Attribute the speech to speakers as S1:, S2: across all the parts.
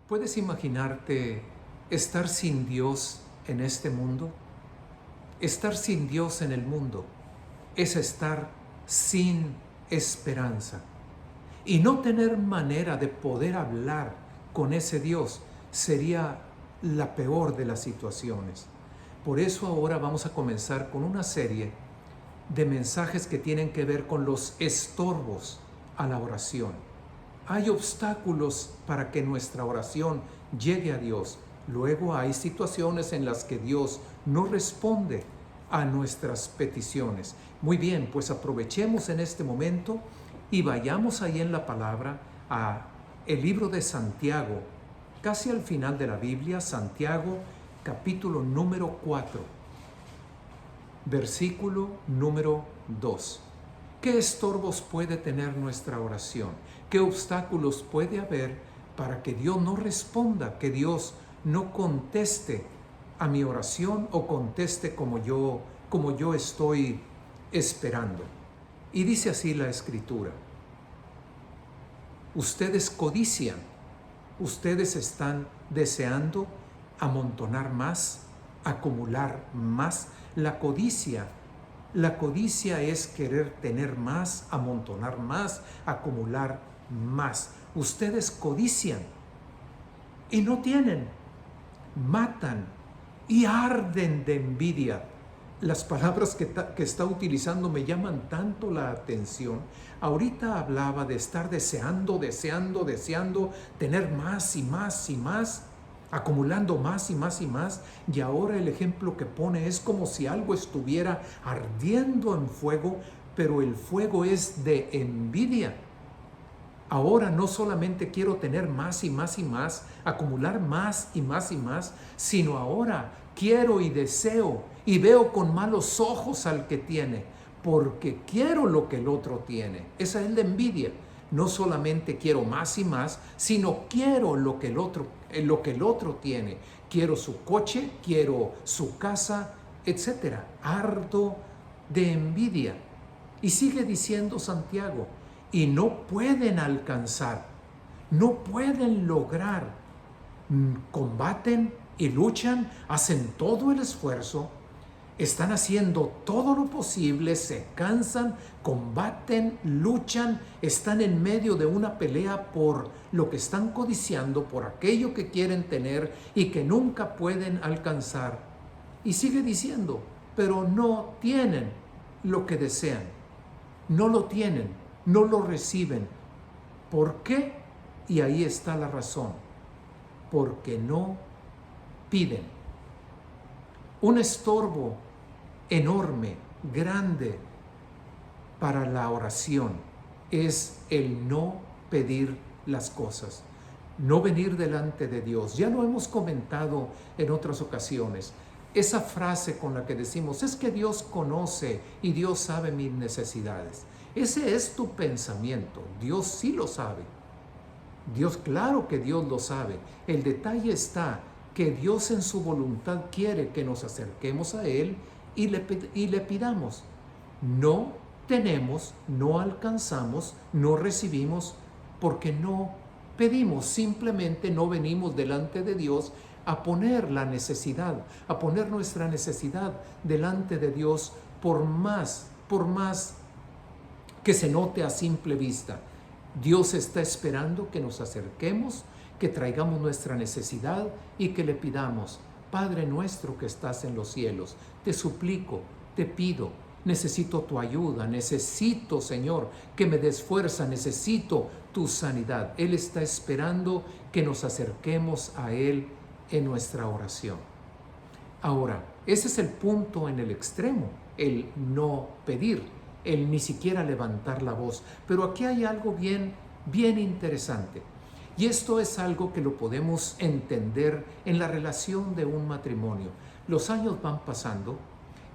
S1: ¿Puedes imaginarte estar sin Dios en este mundo? Estar sin Dios en el mundo es estar sin esperanza. Y no tener manera de poder hablar con ese Dios sería la peor de las situaciones. Por eso ahora vamos a comenzar con una serie de mensajes que tienen que ver con los estorbos a la oración. Hay obstáculos para que nuestra oración llegue a Dios. Luego hay situaciones en las que Dios no responde a nuestras peticiones. Muy bien, pues aprovechemos en este momento y vayamos ahí en la palabra a el libro de Santiago, casi al final de la Biblia, Santiago capítulo número 4, versículo número 2. ¿Qué estorbos puede tener nuestra oración? ¿Qué obstáculos puede haber para que Dios no responda, que Dios no conteste a mi oración o conteste como yo estoy esperando? Y dice así la Escritura: ustedes codician, ustedes están deseando amontonar más, acumular más. La codicia es querer tener más, amontonar más, acumular más. Ustedes codician y no tienen, matan y arden de envidia. Las palabras que está utilizando me llaman tanto la atención. Ahorita hablaba de estar deseando, tener más y más y más, acumulando más y más y más, y ahora el ejemplo que pone es como si algo estuviera ardiendo en fuego, pero el fuego es de envidia. Ahora no solamente quiero tener más y más y más, acumular más y más y más, sino ahora quiero y deseo y veo con malos ojos al que tiene, porque quiero lo que el otro tiene. Esa es la envidia. No solamente quiero más y más, sino quiero lo que el otro tiene. Quiero su coche, quiero su casa, etc. Ardo de envidia. Y sigue diciendo Santiago: y no pueden alcanzar, no pueden lograr. Combaten y luchan, hacen todo el esfuerzo, están haciendo todo lo posible, se cansan, combaten, luchan, están en medio de una pelea por lo que están codiciando, por aquello que quieren tener y que nunca pueden alcanzar. Y sigue diciendo: pero no tienen lo que desean, no lo tienen, no lo reciben. ¿Por qué? Y ahí está la razón: porque no piden. Un estorbo enorme, grande para la oración es el no pedir las cosas, no venir delante de Dios. Ya lo hemos comentado en otras ocasiones. Esa frase con la que decimos: es que Dios conoce y Dios sabe mis necesidades. Ese es tu pensamiento. Dios sí lo sabe. Dios, claro que Dios lo sabe. El detalle está que Dios en su voluntad quiere que nos acerquemos a Él y le pidamos. No tenemos, no alcanzamos, no recibimos porque no pedimos. Simplemente no venimos delante de Dios a poner la necesidad, a poner nuestra necesidad delante de Dios, por más que se note a simple vista. Dios está esperando que nos acerquemos, que traigamos nuestra necesidad y que le pidamos: Padre nuestro que estás en los cielos, te suplico, te pido, necesito tu ayuda, necesito, Señor, que me des fuerza, necesito tu sanidad. Él está esperando que nos acerquemos a Él en nuestra oración. Ahora, ese es el punto en el extremo, el no pedir, el ni siquiera levantar la voz. Pero aquí hay algo bien interesante. Y esto es algo que lo podemos entender en la relación de un matrimonio. Los años van pasando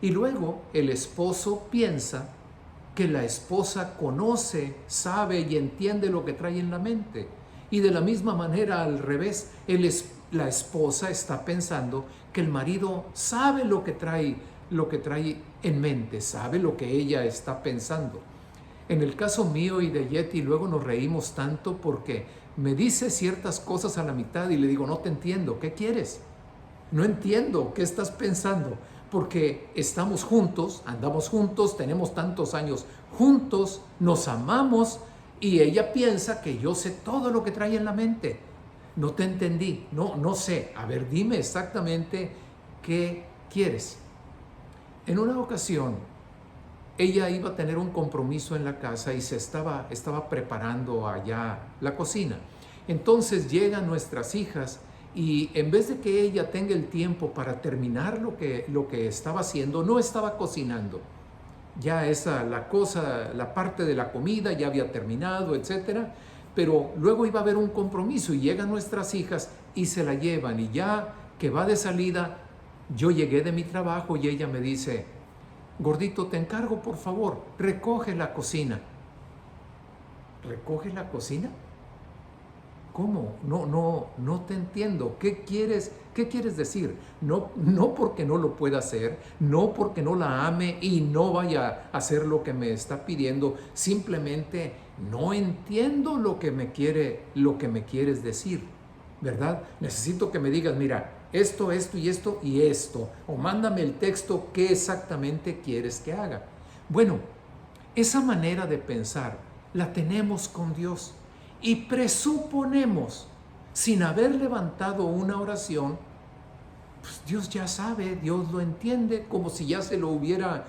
S1: y luego el esposo piensa que la esposa conoce, sabe y entiende lo que trae en la mente. Y de la misma manera, al revés, la esposa está pensando que el marido sabe lo que trae en mente, sabe lo que ella está pensando. En el caso mío y de Yeti, luego nos reímos tanto porque me dice ciertas cosas a la mitad y le digo, no te entiendo, ¿qué quieres? No entiendo, ¿qué estás pensando? Porque estamos juntos, andamos juntos, tenemos tantos años juntos, nos amamos y ella piensa que yo sé todo lo que trae en la mente. No te entendí, no sé. A ver, dime exactamente qué quieres. En una ocasión, ella iba a tener un compromiso en la casa y estaba preparando allá la cocina. Entonces llegan nuestras hijas y en vez de que ella tenga el tiempo para terminar lo que estaba haciendo, no estaba cocinando. Ya la parte de la comida ya había terminado, etcétera. Pero luego iba a haber un compromiso y llegan nuestras hijas y se la llevan. Y ya que va de salida, yo llegué de mi trabajo y ella me dice, gordito, te encargo, por favor, recoge la cocina. ¿Recoge la cocina? ¿Cómo? No te entiendo. ¿Qué quieres decir? No porque no lo pueda hacer, no porque no la ame y no vaya a hacer lo que me está pidiendo, simplemente no entiendo lo que me quieres decir, ¿verdad? Necesito que me digas, mira, esto y esto y esto, o mándame el texto, ¿qué exactamente quieres que haga? Bueno, esa manera de pensar la tenemos con Dios. Y presuponemos, sin haber levantado una oración, pues Dios ya sabe, Dios lo entiende, como si ya se lo hubiera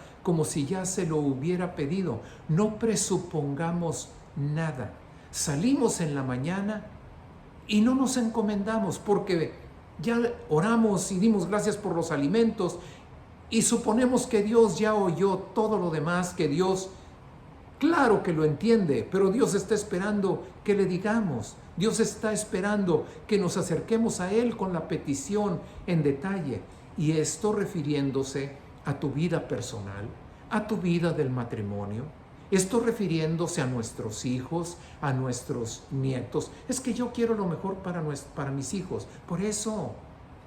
S1: pedido. No presupongamos nada. Salimos en la mañana y no nos encomendamos porque ya oramos y dimos gracias por los alimentos y suponemos que Dios ya oyó todo lo demás, que Dios, claro que lo entiende, pero Dios está esperando que le digamos. Dios está esperando que nos acerquemos a Él con la petición en detalle. Y esto refiriéndose a tu vida personal, a tu vida del matrimonio. Esto refiriéndose a nuestros hijos, a nuestros nietos. Es que yo quiero lo mejor para mis hijos. Por eso,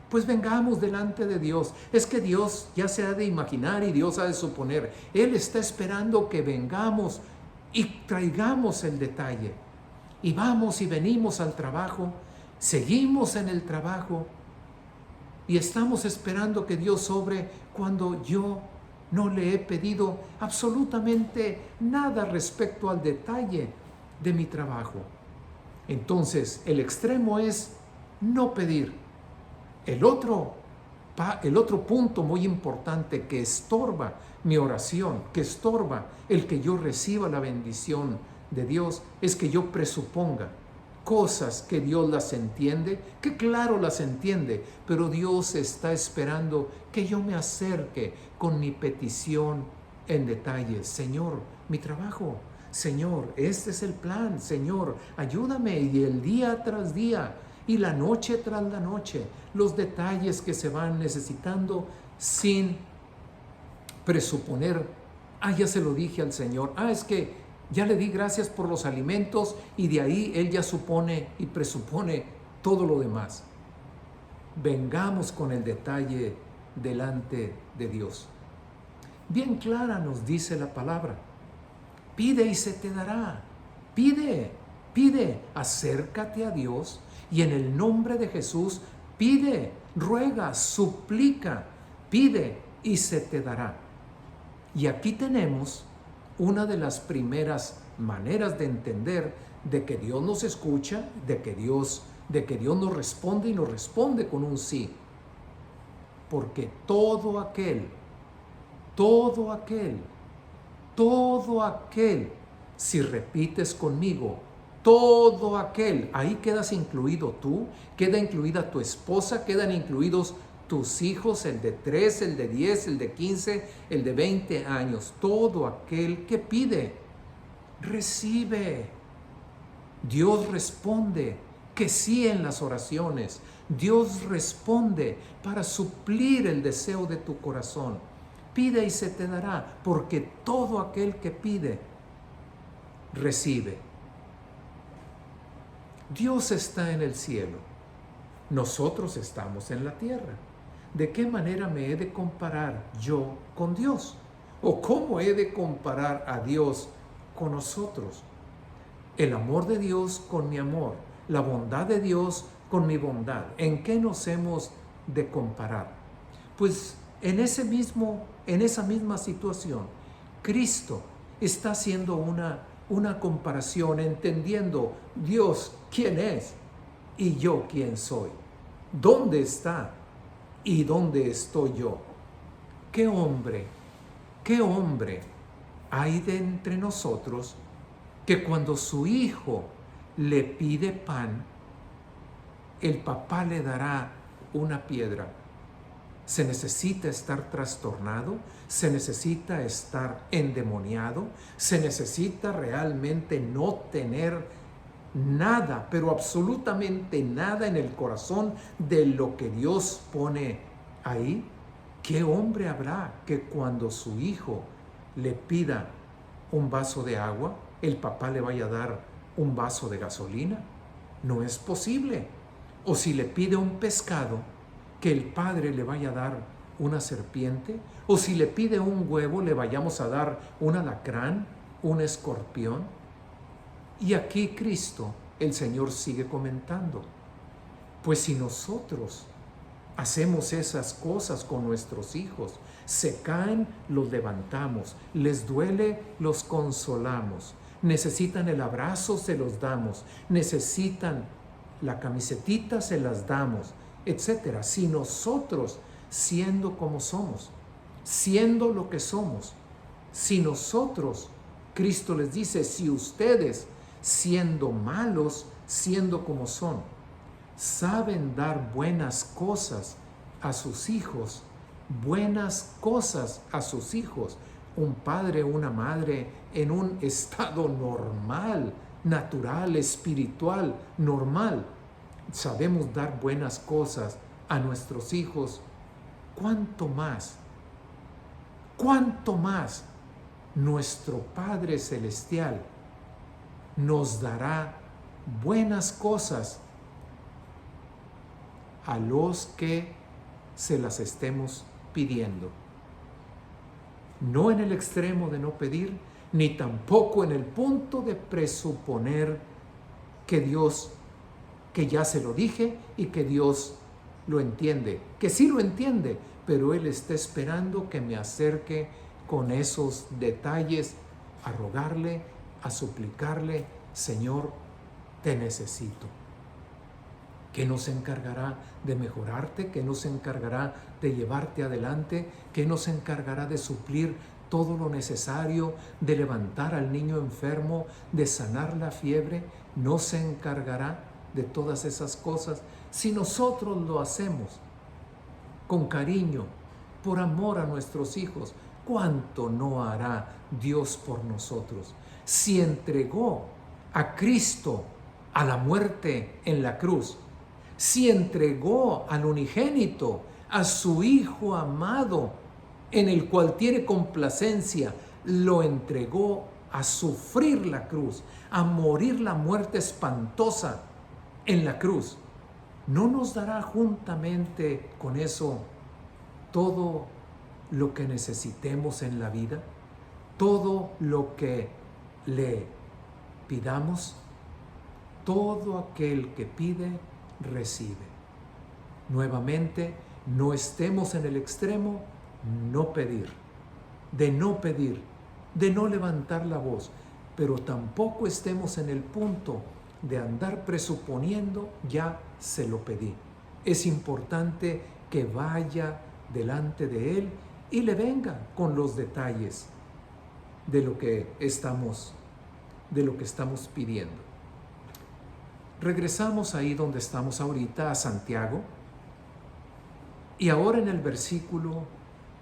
S1: pues vengamos delante de Dios. Es que Dios ya se ha de imaginar y Dios ha de suponer. Él está esperando que vengamos y traigamos el detalle. Y vamos y venimos al trabajo, seguimos en el trabajo y estamos esperando que Dios obre cuando yo no le he pedido absolutamente nada respecto al detalle de mi trabajo. Entonces, el extremo es no pedir. El otro punto muy importante que estorba mi oración, que estorba el que yo reciba la bendición de Dios, es que yo presuponga cosas que Dios las entiende, que claro las entiende, pero Dios está esperando que yo me acerque con mi petición en detalle. Señor, mi trabajo. Señor, este es el plan. Señor, ayúdame. Y el día tras día y la noche tras la noche, los detalles que se van necesitando sin presuponer, ya se lo dije al Señor, es que ya le di gracias por los alimentos y de ahí Él ya supone y presupone todo lo demás. Vengamos con el detalle delante de Dios. Bien clara nos dice la palabra, pide y se te dará. Pide, acércate a Dios y en el nombre de Jesús pide, ruega, suplica, pide y se te dará. Y aquí tenemos una de las primeras maneras de entender de que Dios nos escucha, de que Dios nos responde y nos responde con un sí. Porque todo aquel, si repites conmigo, todo aquel, ahí quedas incluido tú, queda incluida tu esposa, quedan incluidos tus hijos, el de 3, el de 10, el de 15, el de 20 años. Todo aquel que pide, recibe. Dios responde que sí en las oraciones. Dios responde para suplir el deseo de tu corazón. Pide y se te dará, porque todo aquel que pide, recibe. Dios está en el cielo. Nosotros estamos en la tierra. ¿De qué manera me he de comparar yo con Dios? ¿O cómo he de comparar a Dios con nosotros. El amor de Dios con mi amor, la bondad de Dios con mi bondad. ¿En qué nos hemos de comparar? Pues en esa misma situación, Cristo está haciendo una comparación, entendiendo Dios quién es y yo quién soy. ¿Dónde está y dónde estoy yo? ¿Qué hombre hay de entre nosotros que cuando su hijo le pide pan, el papá le dará una piedra? Se necesita estar trastornado, se necesita estar endemoniado, se necesita realmente no tener nada, pero absolutamente nada en el corazón de lo que Dios pone ahí. ¿Qué hombre habrá que cuando su hijo le pida un vaso de agua, el papá le vaya a dar un vaso de gasolina? No es posible. O si le pide un pescado, que el padre le vaya a dar una serpiente, o si le pide un huevo, le vayamos a dar un alacrán, un escorpión. Y aquí Cristo, el Señor, sigue comentando, pues si nosotros hacemos esas cosas con nuestros hijos, se caen, los levantamos, les duele, los consolamos, necesitan el abrazo, se los damos, necesitan la camisetita, se las damos, etcétera. Si nosotros, siendo como somos, siendo lo que somos, si nosotros, Cristo les dice, si ustedes, siendo malos, siendo como son, saben dar buenas cosas a sus hijos, un padre o una madre en un estado normal, natural, espiritual, normal, sabemos dar buenas cosas a nuestros hijos, ¿cuánto más nuestro Padre Celestial nos dará buenas cosas a los que se las estemos pidiendo? No en el extremo de no pedir, ni tampoco en el punto de presuponer que Dios, que ya se lo dije y que Dios lo entiende, que sí lo entiende, pero Él está esperando que me acerque con esos detalles a rogarle, a suplicarle, Señor, te necesito. Que nos encargará de mejorarte, que nos encargará de llevarte adelante, que nos encargará de suplir todo lo necesario, de levantar al niño enfermo, de sanar la fiebre, no se encargará de todas esas cosas si nosotros lo hacemos con cariño, por amor a nuestros hijos. ¿Cuánto no hará Dios por nosotros? Si entregó a Cristo a la muerte en la cruz, si entregó al unigénito, a su Hijo amado, en el cual tiene complacencia, lo entregó a sufrir la cruz, a morir la muerte espantosa en la cruz, ¿no nos dará juntamente con eso todo lo que necesitemos en la vida? Todo lo que le pidamos. Todo aquel que pide, recibe. Nuevamente, no estemos en el extremo de no levantar la voz, pero tampoco estemos en el punto de andar presuponiendo, ya se lo pedí. Es importante que vaya delante de Él y le venga con los detalles de lo que estamos pidiendo. Regresamos ahí donde estamos ahorita, a Santiago, y ahora en el versículo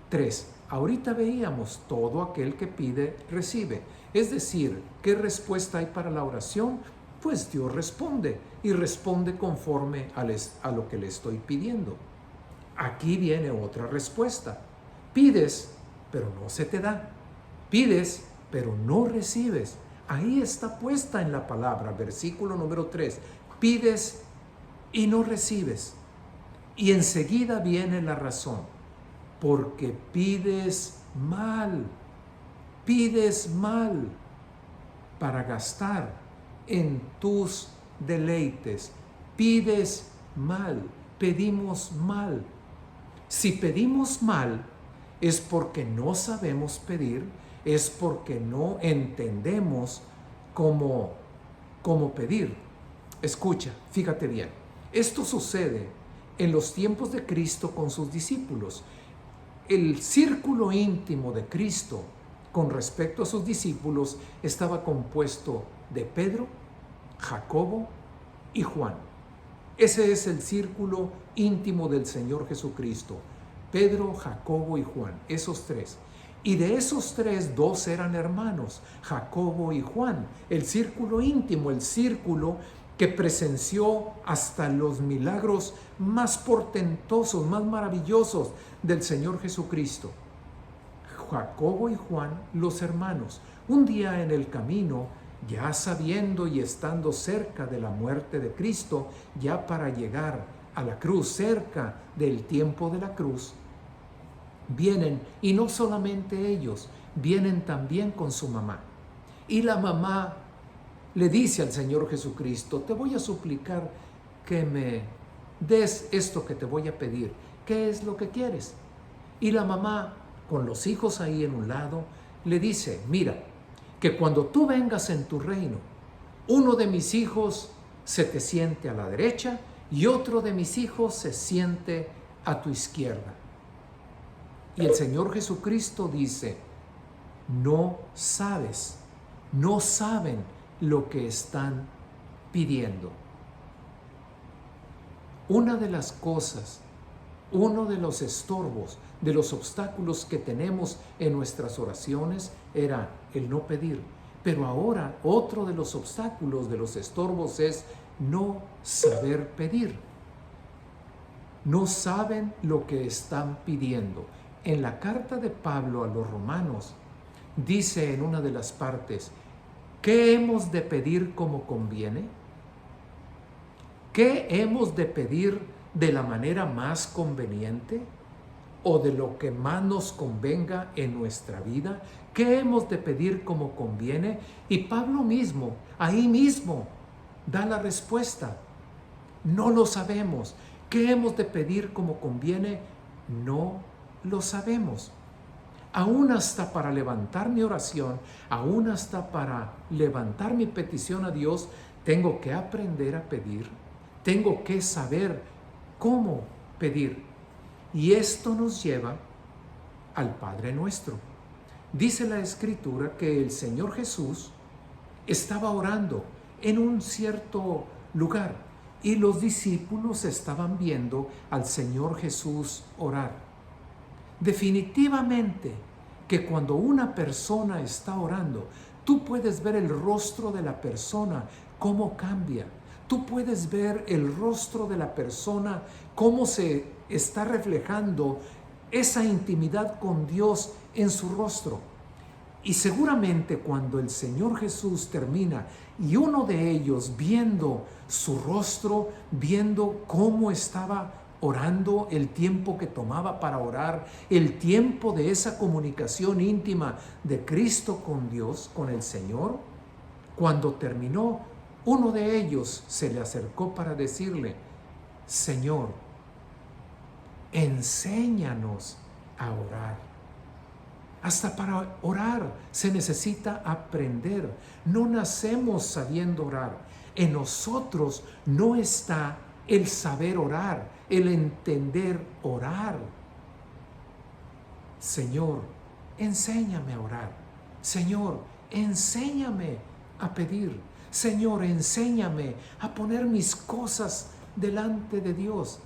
S1: 3. Ahorita veíamos, todo aquel que pide, recibe. Es decir, ¿qué respuesta hay para la oración? Pues Dios responde, y responde conforme a lo que le estoy pidiendo. Aquí viene otra respuesta. Pides, pero no se te da. Pides, pero no recibes. Ahí está puesta en la palabra, versículo número 3. Pides y no recibes. Y enseguida viene la razón. Porque pides mal. Pides mal. para gastar en tus deleites. Pides mal, pedimos mal. Si pedimos mal, es porque no sabemos pedir, es porque no entendemos cómo pedir. Escucha, fíjate bien. Esto sucede en los tiempos de Cristo con sus discípulos. El círculo íntimo de Cristo con respecto a sus discípulos estaba compuesto de Pedro, Jacobo y Juan. Ese es el círculo íntimo del Señor Jesucristo. Pedro, Jacobo y Juan, esos tres. Y de esos tres, dos eran hermanos, Jacobo y Juan. El círculo íntimo, el círculo que presenció hasta los milagros más portentosos, más maravillosos del Señor Jesucristo. Jacobo y Juan, los hermanos. Un día en el camino, ya sabiendo y estando cerca de la muerte de Cristo, ya para llegar a la cruz, cerca del tiempo de la cruz, vienen, y no solamente ellos, vienen también con su mamá. Y la mamá le dice al Señor Jesucristo: te voy a suplicar que me des esto que te voy a pedir. ¿Qué es lo que quieres? Y la mamá, con los hijos ahí en un lado, le dice: mira, que cuando tú vengas en tu reino, uno de mis hijos se te siente a la derecha y otro de mis hijos se siente a tu izquierda. Y el Señor Jesucristo dice: no sabes, no saben lo que están pidiendo. Una de las cosas, uno de los estorbos, de los obstáculos que tenemos en nuestras oraciones era el no pedir. Pero ahora otro de los obstáculos, de los estorbos, es no saber pedir. No saben lo que están pidiendo. En la carta de Pablo a los romanos dice en una de las partes: ¿qué hemos de pedir como conviene? ¿Qué hemos de pedir de la manera más conveniente o de lo que más nos convenga en nuestra vida? ¿Qué hemos de pedir como conviene? Y Pablo mismo, ahí mismo, da la respuesta: no lo sabemos. ¿Qué hemos de pedir como conviene? No lo sabemos. Aún hasta para levantar mi oración, aún hasta para levantar mi petición a Dios, tengo que aprender a pedir, tengo que saber cómo pedir. Y esto nos lleva al Padre Nuestro. Dice la Escritura que el Señor Jesús estaba orando en un cierto lugar y los discípulos estaban viendo al Señor Jesús orar. Definitivamente que cuando una persona está orando, tú puedes ver el rostro de la persona, cómo cambia. Tú puedes ver el rostro de la persona, cómo se está reflejando esa intimidad con Dios en su rostro. Y seguramente cuando el Señor Jesús termina y uno de ellos, viendo su rostro, viendo cómo estaba orando, el tiempo que tomaba para orar, el tiempo de esa comunicación íntima de Cristo con Dios, con el Señor, cuando terminó, uno de ellos se le acercó para decirle: Señor, enséñanos a orar. Hasta para orar se necesita aprender. No nacemos sabiendo orar. En nosotros no está el saber orar, el entender orar. Señor, enséñame a orar. Señor, enséñame a pedir. Señor, enséñame a poner mis cosas delante de Dios,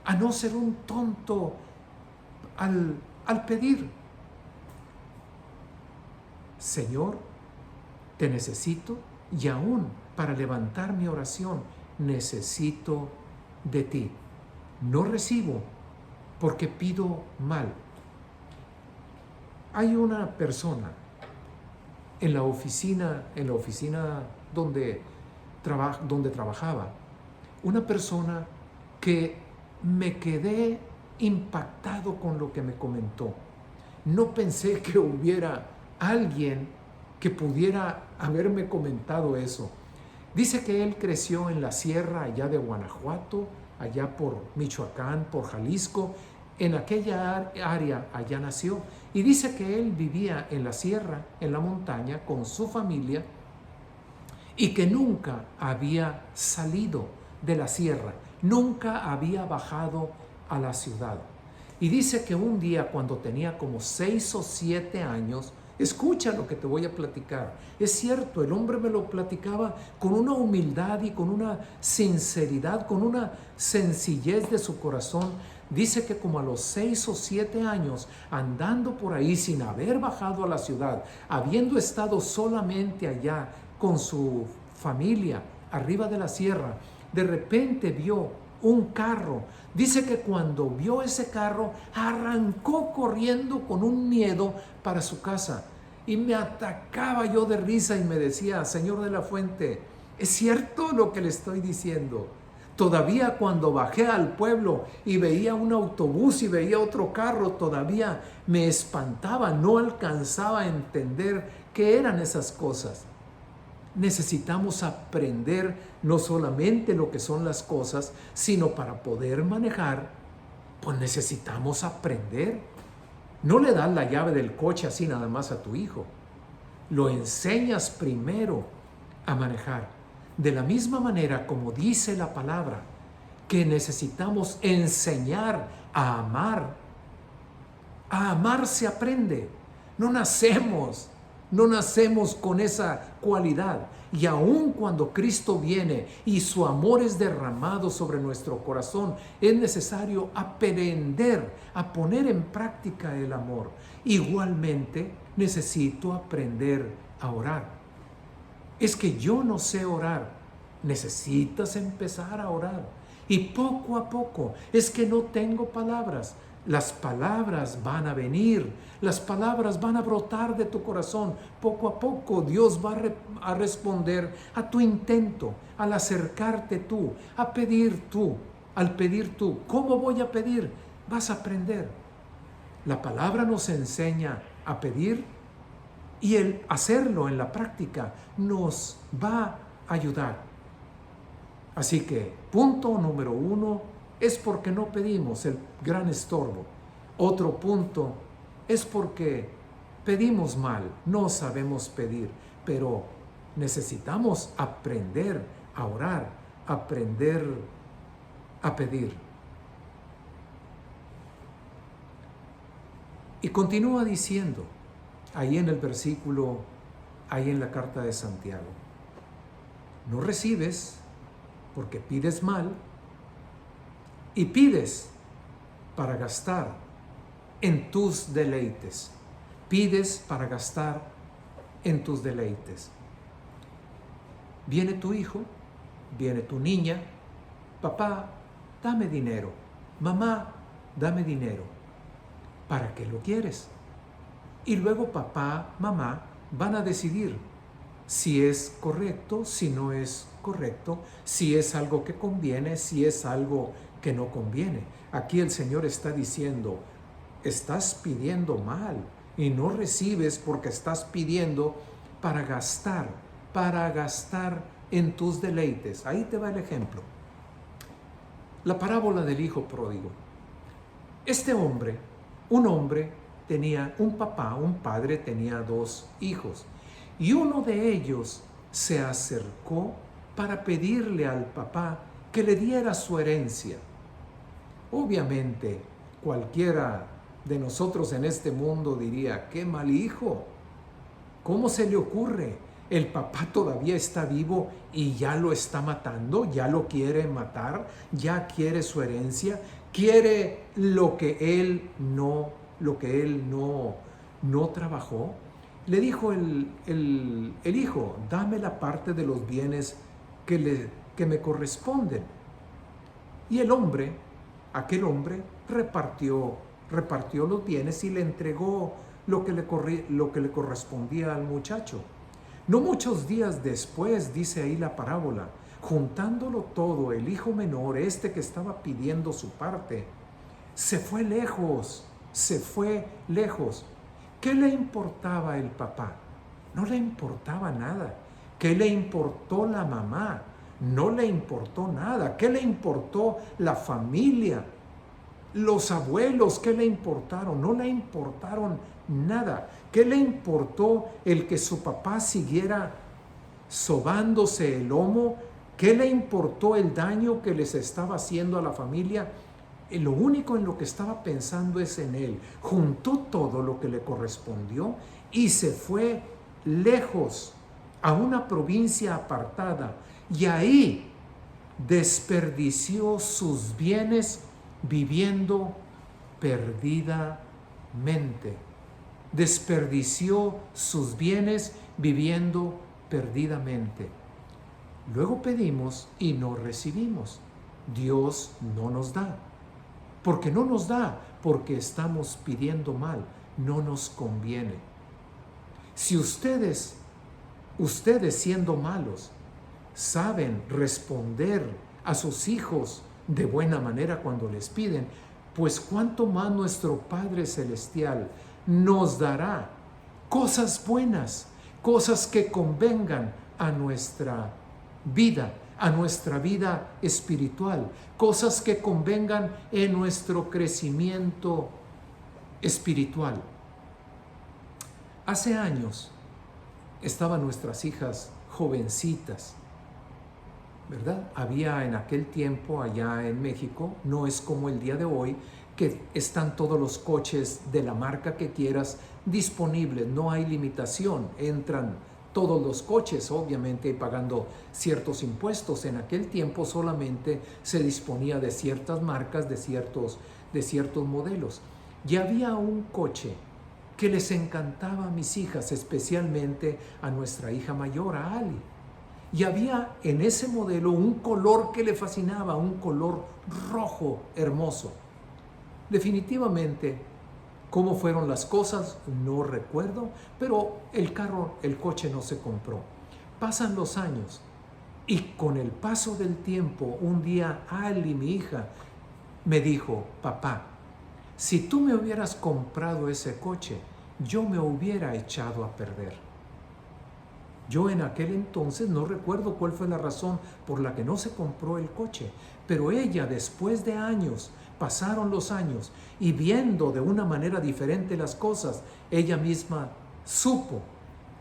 S1: a no ser un tonto al pedir. Señor, te necesito, y aún para levantar mi oración necesito de ti. No recibo porque pido mal. Hay una persona en la oficina donde trabajaba, una persona que me quedé impactado con lo que me comentó. No pensé que hubiera alguien que pudiera haberme comentado eso. Dice que él creció en la sierra allá de Guanajuato, allá por Michoacán, por Jalisco, en aquella área allá nació. Y dice que él vivía en la sierra, en la montaña, con su familia, y que nunca había salido de la sierra, nunca había bajado a la ciudad. Y dice que un día, cuando tenía como 6 o 7 años, escucha lo que te voy a platicar. Es cierto, el hombre me lo platicaba con una humildad y con una sinceridad, con una sencillez de su corazón. Dice que como a los 6 o 7 años, andando por ahí sin haber bajado a la ciudad, habiendo estado solamente allá con su familia, arriba de la sierra, de repente vio un carro. Dice que cuando vio ese carro, arrancó corriendo con un miedo para su casa. Y me atacaba yo de risa y me decía: Señor de la Fuente, ¿es cierto lo que le estoy diciendo? Todavía cuando bajé al pueblo y veía un autobús y veía otro carro, todavía me espantaba, no alcanzaba a entender qué eran esas cosas. Necesitamos aprender no solamente lo que son las cosas, sino para poder manejar, pues necesitamos aprender. No le das la llave del coche así nada más a tu hijo. Lo enseñas primero a manejar. De la misma manera como dice la palabra, que necesitamos enseñar a amar. A amar se aprende. No nacemos con esa cualidad. Y aun cuando Cristo viene y su amor es derramado sobre nuestro corazón, es necesario aprender a poner en práctica el amor. Igualmente, necesito aprender a orar. Es que yo no sé orar. Necesitas empezar a orar. Y poco a poco, es que no tengo palabras. Las palabras van a venir, las palabras van a brotar de tu corazón. Poco a poco Dios va a responder a tu intento, al acercarte tú, a pedir tú, al pedir tú. ¿Cómo voy a pedir? Vas a aprender. La palabra nos enseña a pedir y el hacerlo en la práctica nos va a ayudar. Así que, punto número 1, es porque no pedimos, el gran estorbo. Otro punto es porque pedimos mal, no sabemos pedir, pero necesitamos aprender a orar, aprender a pedir. Y continúa diciendo, ahí en el versículo, ahí en la carta de Santiago, no recibes porque pides mal, y pides para gastar en tus deleites. Pides para gastar en tus deleites. Viene tu hijo, viene tu niña: papá, dame dinero. Mamá, dame dinero. ¿Para qué lo quieres? Y luego papá, mamá van a decidir si es correcto, si no es correcto, si es algo que conviene, si es algo que no conviene. Aquí el Señor está diciendo: estás pidiendo mal y no recibes porque estás pidiendo para gastar en tus deleites. Ahí te va el ejemplo. La parábola del hijo pródigo. Este hombre, un hombre tenía un padre tenía 2 hijos, y uno de ellos se acercó para pedirle al papá que le diera su herencia. Obviamente, cualquiera de nosotros en este mundo diría: ¡qué mal hijo! ¿Cómo se le ocurre? El papá todavía está vivo y ya lo está matando, ya lo quiere matar, ya quiere su herencia, quiere lo que él no trabajó. Le dijo el hijo: dame la parte de los bienes que me corresponden. Y aquel hombre repartió los bienes y le entregó lo que le correspondía al muchacho. No muchos días después, dice ahí la parábola, juntándolo todo, el hijo menor, que estaba pidiendo su parte, se fue lejos. ¿Qué le importaba el papá? No le importaba nada. ¿Qué le importó la mamá? No le importó nada. ¿Qué le importó la familia? Los abuelos, ¿qué le importaron? No le importaron nada. ¿Qué le importó el que su papá siguiera sobándose el lomo? ¿Qué le importó el daño que les estaba haciendo a la familia? Lo único en lo que estaba pensando es en él. Juntó todo lo que le correspondió y se fue lejos a una provincia apartada, y ahí desperdició sus bienes viviendo perdidamente. Desperdició sus bienes viviendo perdidamente. Luego pedimos y no recibimos. Dios no nos da. Porque no nos da, porque estamos pidiendo mal, no nos conviene. Si ustedes siendo malos, saben responder a sus hijos de buena manera cuando les piden, pues cuánto más nuestro Padre Celestial nos dará cosas buenas, cosas que convengan a nuestra vida espiritual, cosas que convengan en nuestro crecimiento espiritual. Hace años estaban nuestras hijas jovencitas, ¿verdad? Había en aquel tiempo allá en México, no es como el día de hoy, que están todos los coches de la marca que quieras disponibles, no hay limitación, entran todos los coches, obviamente pagando ciertos impuestos. En aquel tiempo solamente se disponía de ciertas marcas, de ciertos modelos. Y había un coche que les encantaba a mis hijas, especialmente a nuestra hija mayor, a Ali. Y había en ese modelo un color que le fascinaba, un color rojo hermoso. Definitivamente, ¿cómo fueron las cosas? No recuerdo, pero el coche no se compró. Pasan los años y con el paso del tiempo, un día Ali, mi hija, me dijo: papá, si tú me hubieras comprado ese coche, yo me hubiera echado a perder. Yo en aquel entonces no recuerdo cuál fue la razón por la que no se compró el coche, pero ella, después de años, pasaron los años y viendo de una manera diferente las cosas, ella misma supo: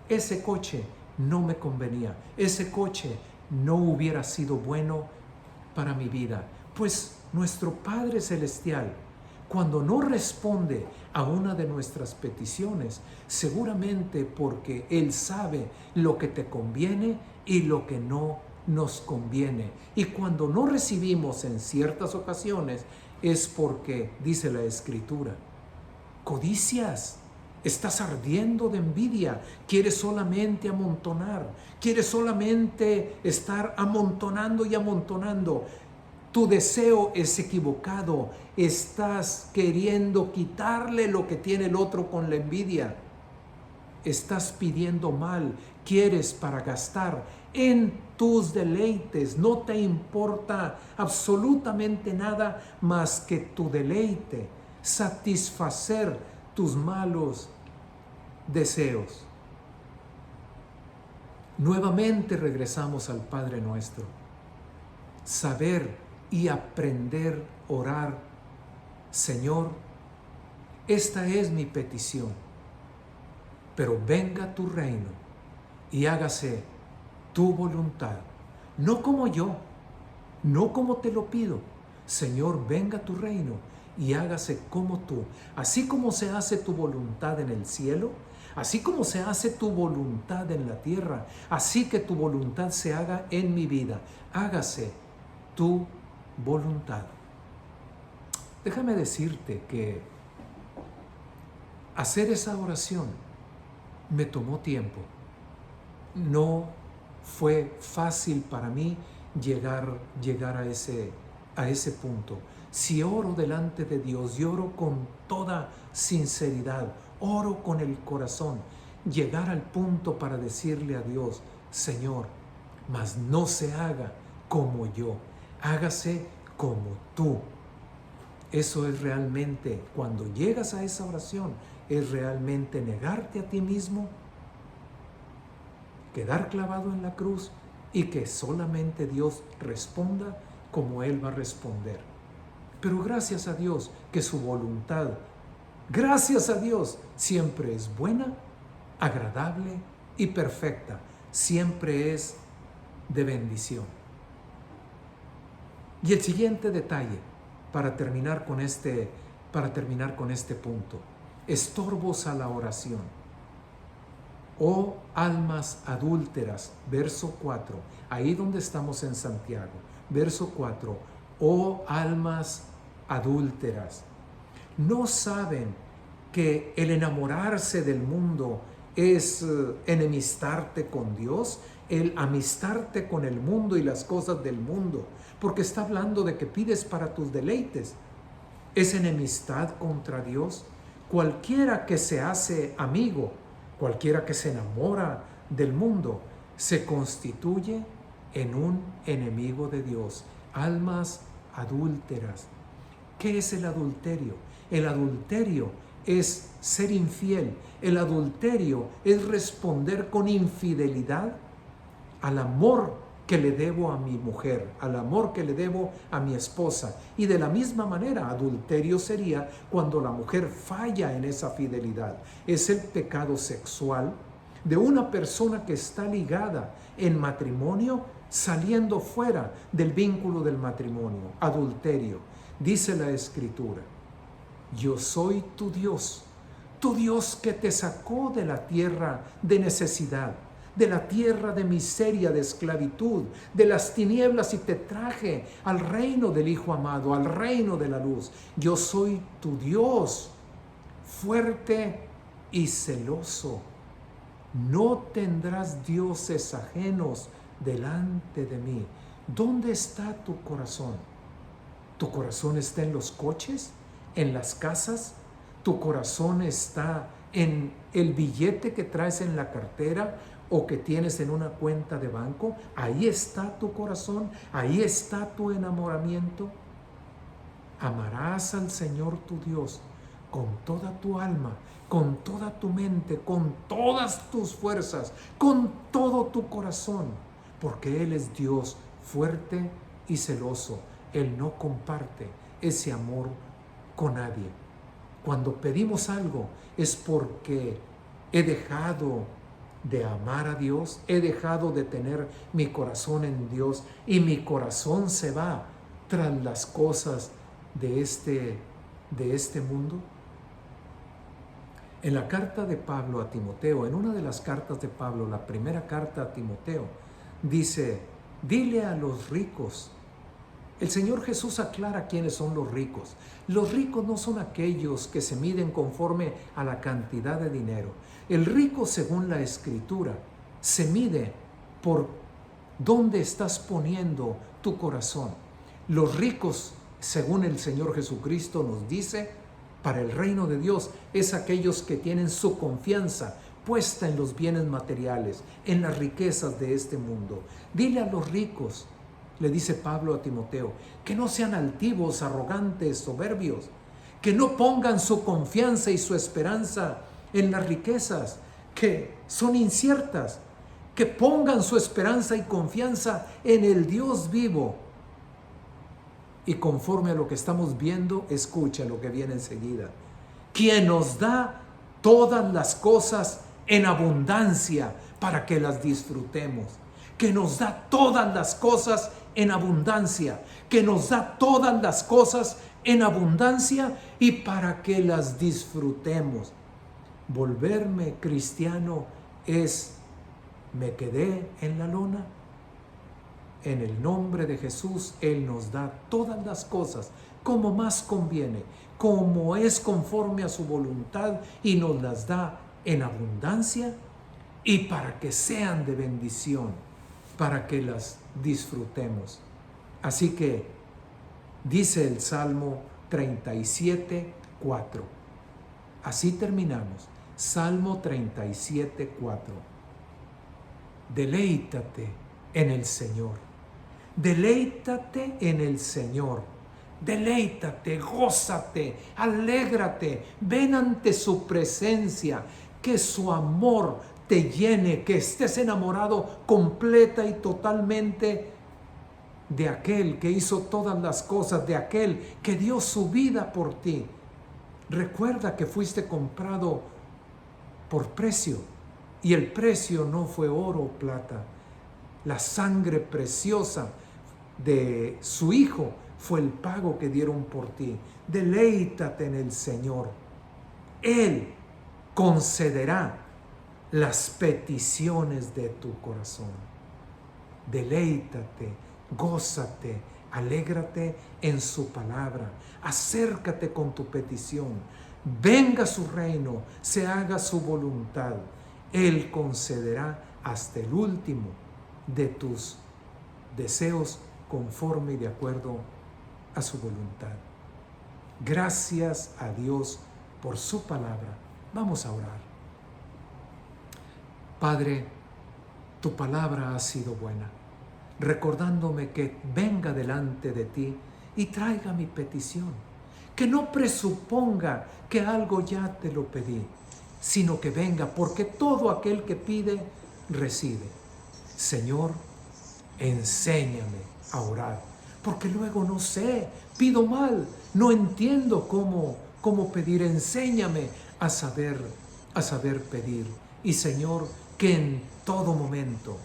S1: ese coche no me convenía, ese coche no hubiera sido bueno para mi vida. Pues nuestro Padre Celestial, cuando no responde a una de nuestras peticiones, seguramente porque Él sabe lo que te conviene y lo que no nos conviene. Y cuando no recibimos en ciertas ocasiones, es porque, dice la Escritura, codicias, estás ardiendo de envidia, quieres solamente amontonar, quieres solamente estar amontonando y amontonando. Tu deseo es equivocado, estás queriendo quitarle lo que tiene el otro con la envidia. Estás pidiendo mal, quieres para gastar en tus deleites, no te importa absolutamente nada más que tu deleite, satisfacer tus malos deseos. Nuevamente regresamos al Padre Nuestro. Saber y aprender a orar: Señor, esta es mi petición, pero venga tu reino y hágase tu voluntad, no como yo, no como te lo pido. Señor, venga tu reino y hágase como tú. Así como se hace tu voluntad en el cielo, así como se hace tu voluntad en la tierra, así que tu voluntad se haga en mi vida. Hágase tu voluntad. Déjame decirte que hacer esa oración me tomó tiempo. No fue fácil para mí llegar a ese punto. Si oro delante de Dios y oro con toda sinceridad, oro con el corazón, llegar al punto para decirle a Dios: Señor, mas no se haga como yo, hágase como tú. Eso es realmente, cuando llegas a esa oración, es realmente negarte a ti mismo quedar clavado en la cruz y que solamente Dios responda como Él va a responder. Pero gracias a Dios que su voluntad, gracias a Dios, siempre es buena, agradable y perfecta. Siempre es de bendición. Y el siguiente detalle, para terminar con este punto, estorbos a la oración. Oh almas adúlteras, verso 4, ahí donde estamos en Santiago, verso 4, oh almas adúlteras, ¿no saben que el enamorarse del mundo es enemistarte con Dios? El amistarte con el mundo y las cosas del mundo, porque está hablando de que pides para tus deleites. ¿Es enemistad contra Dios? Cualquiera que se hace amigo, cualquiera que se enamora del mundo, se constituye en un enemigo de Dios. Almas adúlteras. ¿Qué es el adulterio? El adulterio es ser infiel. El adulterio es responder con infidelidad al amor que le debo a mi mujer, al amor que le debo a mi esposa. Y de la misma manera, adulterio sería cuando la mujer falla en esa fidelidad. Es el pecado sexual de una persona que está ligada en matrimonio, saliendo fuera del vínculo del matrimonio. Adulterio. Dice la Escritura: yo soy tu Dios que te sacó de la tierra de necesidad, de la tierra de miseria, de esclavitud, de las tinieblas, y te traje al reino del Hijo amado, al reino de la luz. Yo soy tu Dios, fuerte y celoso. No tendrás dioses ajenos delante de mí. ¿Dónde está tu corazón? ¿Tu corazón está en los coches? ¿En las casas? ¿Tu corazón está en el billete que traes en la cartera o que tienes en una cuenta de banco? Ahí está tu corazón, ahí está tu enamoramiento. Amarás al Señor tu Dios con toda tu alma, con toda tu mente, con todas tus fuerzas, con todo tu corazón, porque Él es Dios fuerte y celoso. Él no comparte ese amor con nadie. Cuando pedimos algo es porque he dejado de amar a Dios, he dejado de tener mi corazón en Dios y mi corazón se va tras las cosas de este mundo. En la carta de Pablo a Timoteo, en una de las cartas de Pablo, la primera carta a Timoteo, dice: dile a los ricos. El Señor Jesús aclara quiénes son los ricos. Los ricos no son aquellos que se miden conforme a la cantidad de dinero. El rico, según la Escritura, se mide por dónde estás poniendo tu corazón. Los ricos, según el Señor Jesucristo nos dice, para el reino de Dios, es aquellos que tienen su confianza puesta en los bienes materiales, en las riquezas de este mundo. Dile a los ricos, le dice Pablo a Timoteo, que no sean altivos, arrogantes, soberbios, que no pongan su confianza y su esperanza en las riquezas, que son inciertas, que pongan su esperanza y confianza en el Dios vivo. Y conforme a lo que estamos viendo, escucha lo que viene enseguida. Quien nos da todas las cosas en abundancia para que las disfrutemos. Que nos da todas las cosas en abundancia. Que nos da todas las cosas en abundancia y para que las disfrutemos. Volverme cristiano es: me quedé en la lona. En el nombre de Jesús, Él nos da todas las cosas como más conviene, como es conforme a su voluntad, y nos las da en abundancia y para que sean de bendición, para que las disfrutemos. Así que dice el Salmo 37, 4. Así terminamos. Salmo 37, 4. Deleítate en el Señor. Deleítate en el Señor. Deleítate, gózate, alégrate. Ven ante su presencia. Que su amor te llene, que estés enamorado completa y totalmente de aquel que hizo todas las cosas, de aquel que dio su vida por ti. Recuerda que fuiste comprado por precio, y el precio no fue oro o plata. La sangre preciosa de su Hijo fue el pago que dieron por ti. Deleítate en el Señor. Él concederá las peticiones de tu corazón. Deleítate, gózate, alégrate en su palabra. Acércate con tu petición. Venga su reino, se haga su voluntad. Él concederá hasta el último de tus deseos conforme y de acuerdo a su voluntad. Gracias a Dios por su palabra. Vamos a orar. Padre, tu palabra ha sido buena, recordándome que venga delante de ti y traiga mi petición, que no presuponga que algo ya te lo pedí, sino que venga, porque todo aquel que pide, recibe. Señor, enséñame a orar, porque luego no sé, pido mal, no entiendo cómo pedir. Enséñame a saber pedir. Y Señor, que en todo momento,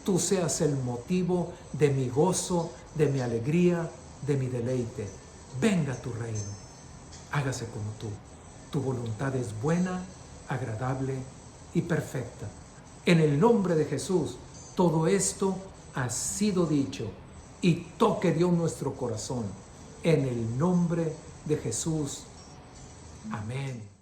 S1: tú seas el motivo de mi gozo, de mi alegría, de mi deleite. Venga tu reino, hágase como tú. Tu voluntad es buena, agradable y perfecta. En el nombre de Jesús, todo esto ha sido dicho y toque Dios nuestro corazón. En el nombre de Jesús. Amén.